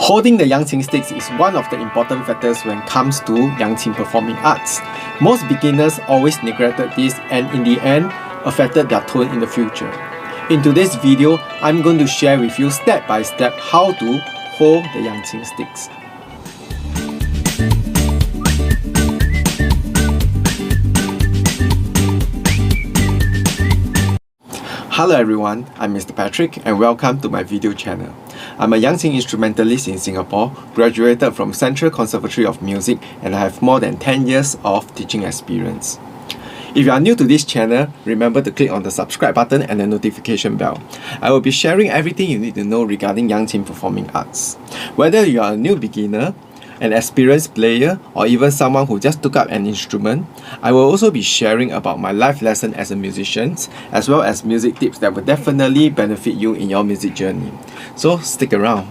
Holding the Yangqin sticks is one of the important factors when it comes to Yangqin performing arts. Most beginners always neglected this and in the end affected their tone in the future. In today's video, I'm going to share with you step by step how to hold the Yangqin sticks. Hello everyone, I'm Mr. Patrick and welcome to my video channel. I'm a Yangqin instrumentalist in Singapore, graduated from Central Conservatory of Music, and I have more than 10 years of teaching experience. If you are new to this channel, remember to click on the subscribe button and the notification bell. I will be sharing everything you need to know regarding Yangqin performing arts. Whether you are a new beginner, an experienced player, or even someone who just took up an instrument, I will also be sharing about my life lesson as a musician, as well as music tips that will definitely benefit you in your music journey. So stick around.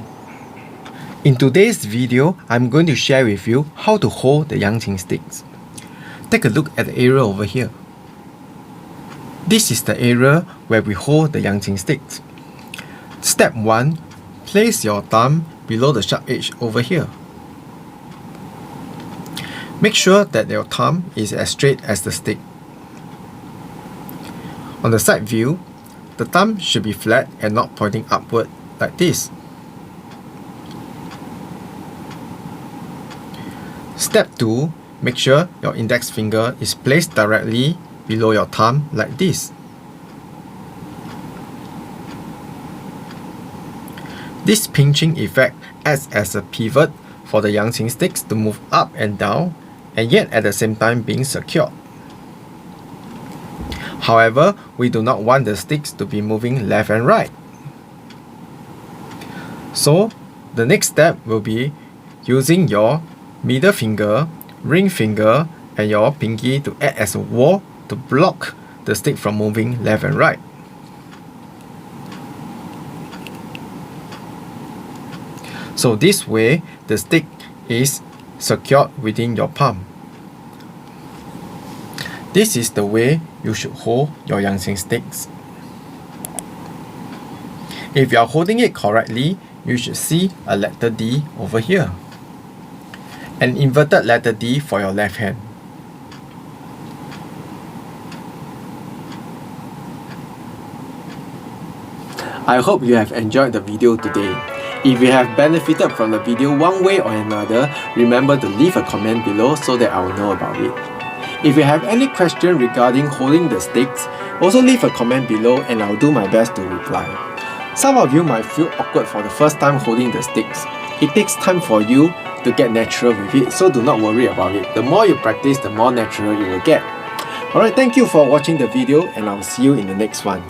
In today's video, I'm going to share with you how to hold the Yangqin sticks. Take a look at the area over here. This is the area where we hold the Yangqin sticks. Step 1. Place your thumb below the sharp edge over here. Make sure that your thumb is as straight as the stick. On the side view, the thumb should be flat and not pointing upward like this. Step 2. Make sure your index finger is placed directly below your thumb like this. This pinching effect acts as a pivot for the Yangqin sticks to move up and down, and yet at the same time being secure. However, we do not want the sticks to be moving left and right. So, the next step will be using your middle finger, ring finger, and your pinky to act as a wall to block the stick from moving left and right. So this way, the stick is secured within your palm. This is the way you should hold your Yangqin sticks. If you are holding it correctly, you should see a letter D over here. An inverted letter D for your left hand. I hope you have enjoyed the video today. If you have benefited from the video one way or another, remember to leave a comment below so that I will know about it. If you have any question regarding holding the sticks, also leave a comment below and I'll do my best to reply. Some of you might feel awkward for the first time holding the sticks. It takes time for you to get natural with it, so do not worry about it. The more you practice, the more natural you will get. Alright, thank you for watching the video and I'll see you in the next one.